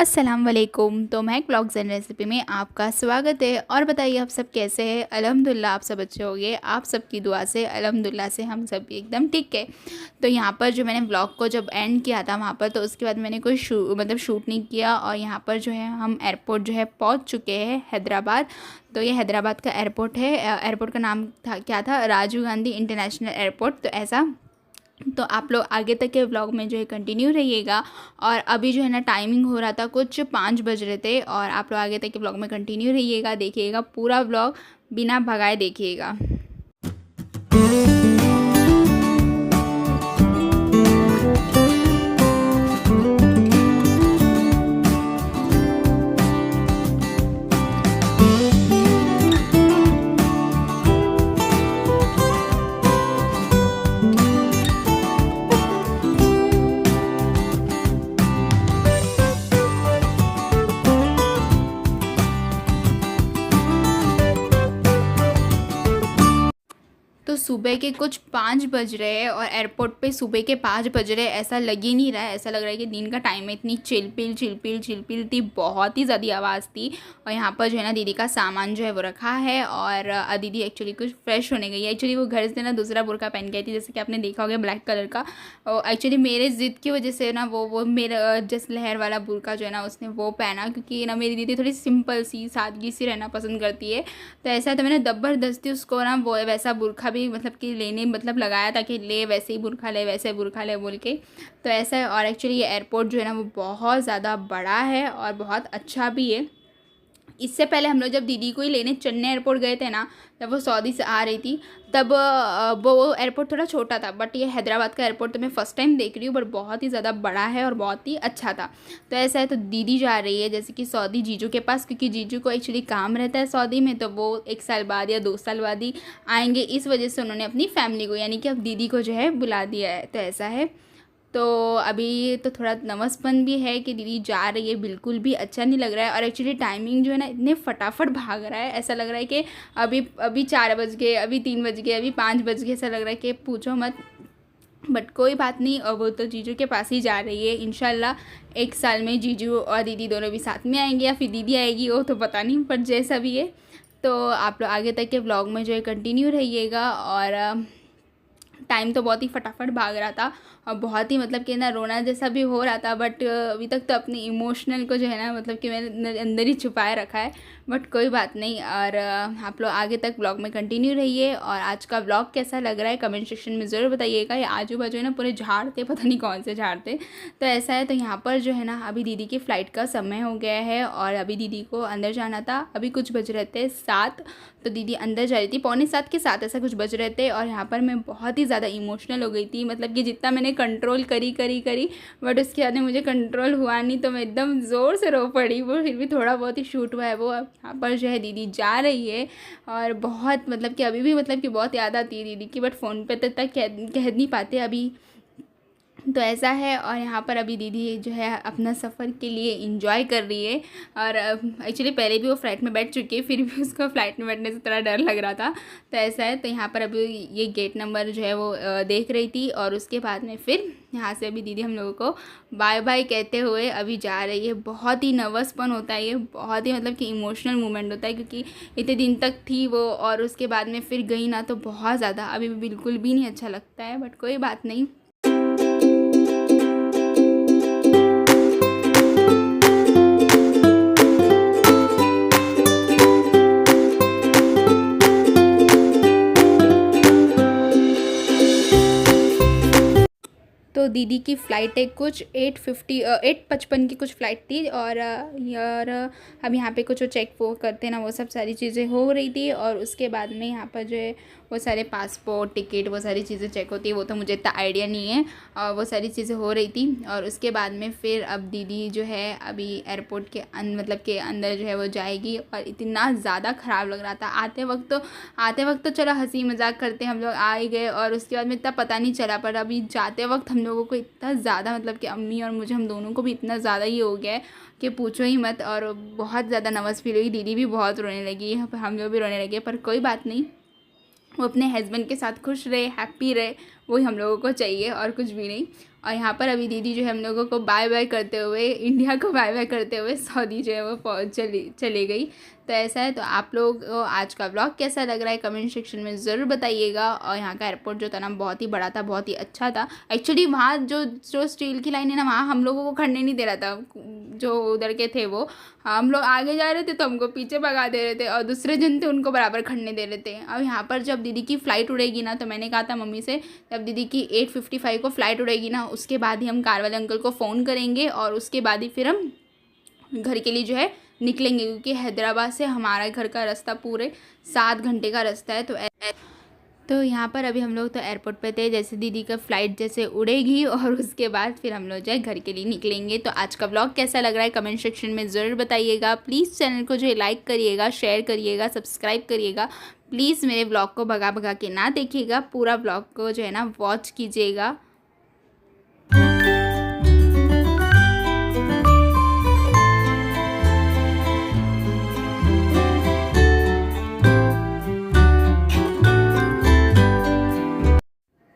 अस्सलाम वालेकुम। तो महक व्लॉग्स एंड रेसिपी में आपका स्वागत है। और बताइए आप सब कैसे हैं। अल्हम्दुलिल्लाह आप सब अच्छे होंगे, आप सबकी दुआ से अल्हम्दुलिल्लाह से हम सब भी एकदम ठीक है। तो यहाँ पर जो मैंने व्लॉग को जब एंड किया था वहाँ पर, तो उसके बाद मैंने कोई शूट नहीं किया। और यहाँ पर जो है हम एयरपोर्ट जो है पहुँच चुके हैं हैदराबाद। तो ये हैदराबाद का एयरपोर्ट है। एयरपोर्ट का नाम था क्या था, राजीव गांधी इंटरनेशनल एयरपोर्ट। तो ऐसा, तो आप लोग आगे तक के व्लॉग में जो है कंटिन्यू रहिएगा। और अभी जो है ना टाइमिंग हो रहा था कुछ 5 बज रहे थे, और आप लोग आगे तक के व्लॉग में कंटिन्यू रहिएगा, देखिएगा पूरा व्लॉग बिना भगाए देखिएगा। तो सुबह के कुछ 5 बज रहे हैं और एयरपोर्ट पे सुबह के 5 बज रहे हैं, ऐसा लग ही नहीं रहा है। ऐसा लग रहा है कि दिन का टाइम है। इतनी चिलपिल चिलपिल चिलपिल थी, बहुत ही ज़्यादा आवाज़ थी। और यहाँ पर जो है ना दीदी का सामान जो है वो रखा है। और दीदी एक्चुअली कुछ फ्रेश होने गई है। एक्चुअली वो घर से ना दूसरा बुर्का पहन के आई थी, जैसे कि आपने देखा होगा ब्लैक कलर का। एक्चुअली मेरे ज़िद की वजह से ना वो मेरा जैसे लहर वाला बुर्का जो है ना उसने वो पहना, क्योंकि ना मेरी दीदी थोड़ी सिंपल सी सादगी सी रहना पसंद करती है। तो ऐसा तो मैंने ज़बरदस्ती उसको ना वो वैसा बुर्का भी मतलब कि लेने मतलब लगाया था कि ले वैसे ही बुर्का ले, वैसे बुर्का ले बोल के। तो ऐसा है। और एक्चुअली ये एयरपोर्ट जो है ना वो बहुत ज़्यादा बड़ा है और बहुत अच्छा भी है। इससे पहले हम लोग जब दीदी को ही लेने चेन्नई एयरपोर्ट गए थे ना, जब वो सऊदी से आ रही थी, तब वो एयरपोर्ट थोड़ा छोटा था। बट ये हैदराबाद का एयरपोर्ट तो मैं फ़र्स्ट टाइम देख रही हूँ, बट बहुत ही ज़्यादा बड़ा है और बहुत ही अच्छा था। तो ऐसा है। तो दीदी जा रही है जैसे कि सऊदी जीजू के पास, क्योंकि जीजू को एक्चुअली काम रहता है सऊदी में। तो वो 1 साल बाद या 2 साल बाद ही आएंगे, इस वजह से उन्होंने अपनी फैमिली को यानी कि अब दीदी को जो है बुला दिया है। तो ऐसा है। तो अभी तो थोड़ा नर्वसपन भी है कि दीदी जा रही है, बिल्कुल भी अच्छा नहीं लग रहा है। और एक्चुअली टाइमिंग जो है ना इतने फटाफट भाग रहा है, ऐसा लग रहा है कि अभी अभी 4 बज गए, अभी 3 बज गए, अभी 5 बज गए, ऐसा लग रहा है कि पूछो मत। बट कोई बात नहीं, और वो तो जीजू के पास ही जा रही है। इंशाल्लाह 1 साल में जीजू और दीदी दोनों भी साथ में आएंगे, या फिर दीदी आएगी वो तो पता नहीं, पर जैसा भी है। तो आप लोग आगे तक के व्लॉग में जो है कंटिन्यू रहिएगा। और टाइम तो बहुत ही फटाफट भाग रहा था, और बहुत ही मतलब कि ना रोना जैसा भी हो रहा था। बट अभी तक तो अपने इमोशनल को जो है ना मतलब कि मैंने अंदर ही छुपाए रखा है। बट कोई बात नहीं। और आप लोग आगे तक ब्लॉग में कंटिन्यू रहिए। और आज का ब्लॉग कैसा लग रहा है कमेंट सेक्शन में ज़रूर बताइएगा। ये आजू बाजू है ना पूरे झाड़ थे, पता नहीं कौन से झाड़ थे। तो ऐसा है। तो यहाँ पर जो है ना अभी दीदी की फ़्लाइट का समय हो गया है, और अभी दीदी को अंदर जाना था। अभी कुछ बज रहे थे 7, तो दीदी अंदर जा रही थी 6:45 के 7, ऐसा कुछ बज रहे थे। और यहाँ पर मैं बहुत ही ज़्यादा इमोशनल हो गई थी, मतलब कि जितना मैंने कंट्रोल करी करी करी, बट उसके बाद में मुझे कंट्रोल हुआ नहीं, तो मैं एकदम ज़ोर से रो पड़ी। वो फिर भी थोड़ा बहुत ही शूट हुआ है वो। अब यहाँ पर जो है दीदी जा रही है, और बहुत मतलब कि अभी भी मतलब कि बहुत याद आती है दीदी की, बट फ़ोन पे तो तक कह नहीं पाते अभी। तो ऐसा है। और यहाँ पर अभी दीदी जो है अपना सफ़र के लिए इंजॉय कर रही है। और एक्चुअली पहले भी वो फ़्लाइट में बैठ चुकी है, फिर भी उसको फ़्लाइट में बैठने से थोड़ा डर लग रहा था। तो ऐसा है। तो यहाँ पर अभी ये गेट नंबर जो है वो देख रही थी, और उसके बाद में फिर यहाँ से अभी दीदी हम लोगों को बाय बाय कहते हुए अभी जा रही है। बहुत ही नर्वसपन होता है ये, बहुत ही मतलब कि इमोशनल मोमेंट होता है, क्योंकि इतने दिन तक थी वो और उसके बाद में फिर गई ना, तो बहुत ज़्यादा अभी भी बिल्कुल भी नहीं अच्छा लगता है। बट कोई बात नहीं। तो दीदी की फ़्लाइट है कुछ 8:55 की कुछ फ़्लाइट थी। और यार अब यहाँ पे कुछ वो चेक वो करते हैं ना, वो सब सारी चीज़ें हो रही थी। और उसके बाद में यहाँ पर जो है वो सारे पासपोर्ट टिकट वो सारी चीज़ें चेक होती है, वो तो मुझे इतना आइडिया नहीं है। और वो सारी चीज़ें हो रही थी। और उसके बाद में फिर अब दीदी जो है अभी एयरपोर्ट के मतलब के अंदर जो है वो जाएगी। और इतना ज़्यादा ख़राब लग रहा था आते वक्त तो चलो हंसी मजाक करते हम लोग आ ही गए, और उसके बाद में इतना पता नहीं चला। पर अभी जाते वक्त हम लोगों को इतना ज़्यादा मतलब कि अम्मी और मुझे हम दोनों को भी इतना ज़्यादा ही हो गया है कि पूछो ही मत। और बहुत ज़्यादा नर्वस फील हुई, दीदी भी बहुत रोने लगी, हम लोग भी रोने लगे। पर कोई बात नहीं, वो अपने हस्बैंड के साथ खुश रहे, हैप्पी रहे, वही हम लोगों को चाहिए और कुछ भी नहीं। और यहाँ पर अभी दीदी जो है हम लोगों को बाय बाय करते हुए, इंडिया को बाय बाय करते हुए सऊदी जो है वो चली गई। तो ऐसा है। तो आप लोग को आज का व्लॉग कैसा लग रहा है कमेंट सेक्शन में ज़रूर बताइएगा। और यहाँ का एयरपोर्ट जो था ना बहुत ही बड़ा था, बहुत ही अच्छा था। एक्चुअली वहाँ जो जो स्टील की लाइन है ना, वहाँ हम लोगों को खड़ने नहीं दे रहा था। जो उधर के थे वो, हम लोग आगे जा रहे थे तो हमको पीछे भगा दे रहे थे, और दूसरे जन थे उनको बराबर खड़ने दे रहे थे। अब यहाँ पर जब दीदी की फ़्लाइट उड़ेगी ना, तो मैंने कहा था मम्मी से, जब दीदी की 8:55 को फ़्लाइट उड़ेगी ना, उसके बाद ही हम कार वाले अंकल को फ़ोन करेंगे, और उसके बाद ही फिर हम घर के लिए जो है निकलेंगे। क्योंकि हैदराबाद से हमारा घर का रास्ता पूरे 7 घंटे का रास्ता है। तो यहाँ पर अभी हम लोग तो एयरपोर्ट पे थे, जैसे दीदी का फ़्लाइट जैसे उड़ेगी, और उसके बाद फिर हम लोग जो है घर के लिए निकलेंगे। तो आज का व्लॉग कैसा लग रहा है कमेंट सेक्शन में ज़रूर बताइएगा। प्लीज़ चैनल को जो है लाइक करिएगा, शेयर करिएगा, सब्सक्राइब करिएगा। प्लीज़ मेरे व्लॉग को भगा भगा के ना देखिएगा, पूरा व्लॉग को जो है ना वॉच कीजिएगा।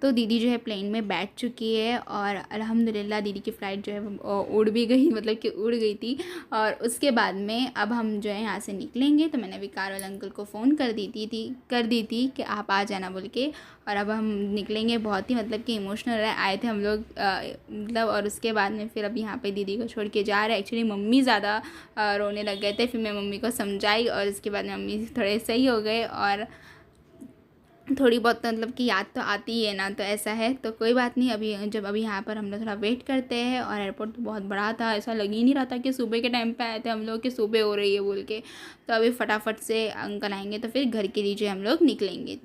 तो दीदी जो है प्लेन में बैठ चुकी है, और अल्हम्दुलिल्लाह दीदी की फ़्लाइट जो है वो उड़ भी गई, मतलब कि उड़ गई थी। और उसके बाद में अब हम जो है यहाँ से निकलेंगे। तो मैंने अभी कार वाले अंकल को फ़ोन कर दी थी कि आप आ जाना बोल के। और अब हम निकलेंगे। बहुत ही मतलब कि इमोशनल आए थे हम लोग, मतलब। और उसके बाद में फिर अब यहाँ पे दीदी को छोड़ के जा रहे हैं। एक्चुअली मम्मी ज़्यादा रोने लग गए थे, फिर मैं मम्मी को समझाई, और उसके बाद में मम्मी थोड़े सही हो गए। और थोड़ी बहुत मतलब कि याद तो आती ही है ना, तो ऐसा है। तो कोई बात नहीं। अभी यहाँ पर हम लोग थोड़ा वेट करते हैं। और एयरपोर्ट तो बहुत बड़ा था, ऐसा लग ही नहीं रहा था कि सुबह के टाइम पे आए थे हम लोग, कि सुबह हो रही है बोल के। तो अभी फटाफट से अंकल आएंगे तो फिर घर के लिए जो हम लोग निकलेंगे।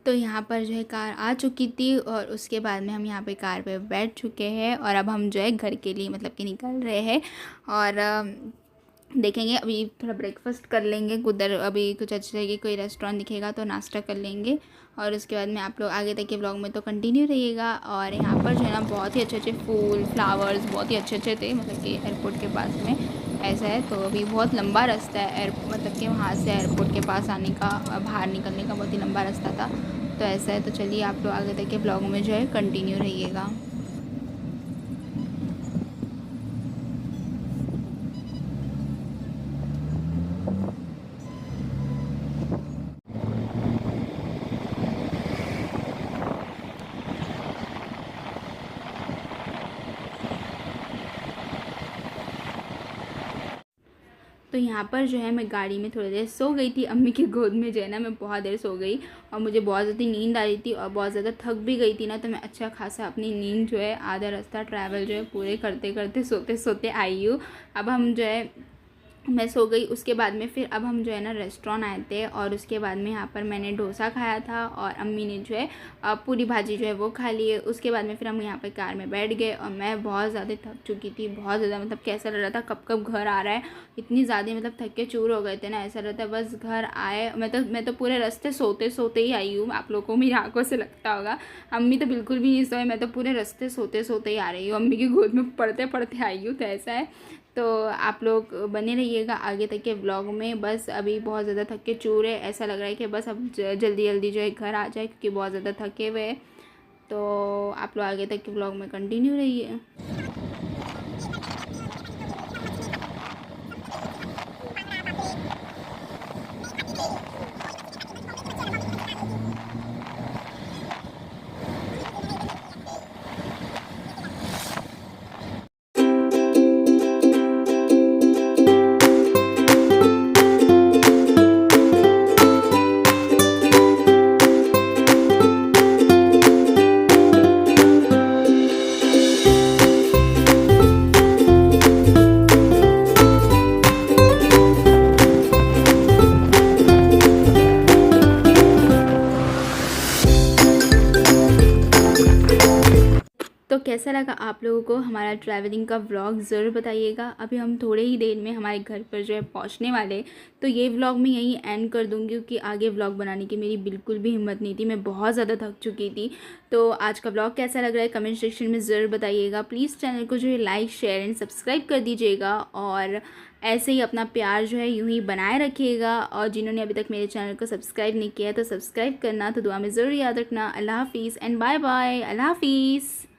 तो यहाँ पर जो है कार आ चुकी थी, और उसके बाद में हम यहाँ पे कार पे बैठ चुके हैं। और अब हम जो है घर के लिए मतलब कि निकल रहे हैं। और देखेंगे अभी थोड़ा ब्रेकफास्ट कर लेंगे उधर, अभी कुछ अच्छे जगह कोई रेस्टोरेंट दिखेगा तो नाश्ता कर लेंगे। और उसके बाद में आप लोग आगे तक के व्लॉग में तो कंटिन्यू रहिएगा। और यहाँ पर जो है ना बहुत ही अच्छे अच्छे फूल फ्लावर्स बहुत ही अच्छे अच्छे थे, मतलब कि एयरपोर्ट के पास में ऐसा है। तो अभी बहुत लंबा रास्ता है, मतलब कि वहाँ से एयरपोर्ट के पास आने का, बाहर निकलने का बहुत ही लंबा रास्ता था। तो ऐसा है। तो चलिए आप लोग आगे तक के ब्लॉग में जो है कंटिन्यू रहिएगा। तो यहाँ पर जो है मैं गाड़ी में थोड़ी देर सो गई थी, अम्मी की गोद में जो है ना मैं बहुत देर सो गई। और मुझे बहुत ज़्यादा नींद आ रही थी, और बहुत ज़्यादा थक भी गई थी ना। तो मैं अच्छा खासा अपनी नींद जो है आधा रास्ता ट्रैवल जो है पूरे करते करते सोते सोते आई हूँ। अब हम जो है मैं सो गई। उसके बाद में फिर अब हम जो है ना रेस्टोरेंट आए थे, और उसके बाद में यहाँ पर मैंने डोसा खाया था, और अम्मी ने जो है पूरी भाजी जो है वो खा ली है। उसके बाद में फिर हम यहाँ पर कार में बैठ गए, और मैं बहुत ज़्यादा थक चुकी थी, बहुत ज़्यादा, मतलब कैसा लग रहा था कब कब घर आ रहा है। इतनी ज़्यादा मतलब थक के चूर हो गए थे ना, ऐसा रहता है बस घर आए। मैं तो पूरे रास्ते सोते सोते ही आई हूँ, आप लोगों को मेरी आंखों से लगता होगा। अम्मी तो बिल्कुल भी नहीं सोए, मैं तो पूरे रास्ते सोते सोते ही आ रही हूँ, अम्मी की गोद में पढ़ते पढ़ते आई हूँ। तो ऐसा है। तो आप लोग बने रहिएगा आगे तक के व्लॉग में। बस अभी बहुत ज़्यादा थक के चूर है, ऐसा लग रहा है कि बस अब जल्दी जल्दी जो है घर आ जाए, क्योंकि बहुत ज़्यादा थके हुए हैं। तो आप लोग आगे तक के व्लॉग में कंटिन्यू रहिए। लगा आप लोगों को हमारा ट्रैवलिंग का व्लॉग ज़रूर बताइएगा। अभी हम थोड़े ही देर में हमारे घर पर जो है पहुंचने वाले, तो ये व्लॉग मैं यहीं एंड कर दूंगी क्योंकि आगे व्लॉग बनाने की मेरी बिल्कुल भी हिम्मत नहीं थी, मैं बहुत ज़्यादा थक चुकी थी। तो आज का व्लॉग कैसा लग रहा है कमेंट सेक्शन में ज़रूर बताइएगा। प्लीज़ चैनल को जो है लाइक शेयर एंड सब्सक्राइब कर दीजिएगा और ऐसे ही अपना प्यार जो है यूं ही बनाए रखिएगा। और जिन्होंने अभी तक मेरे चैनल को सब्सक्राइब नहीं किया है तो सब्सक्राइब करना, तो दुआ में ज़रूर याद रखना। अल्लाह हाफिज़ एंड बाय बाय। अल्लाह हाफिज़।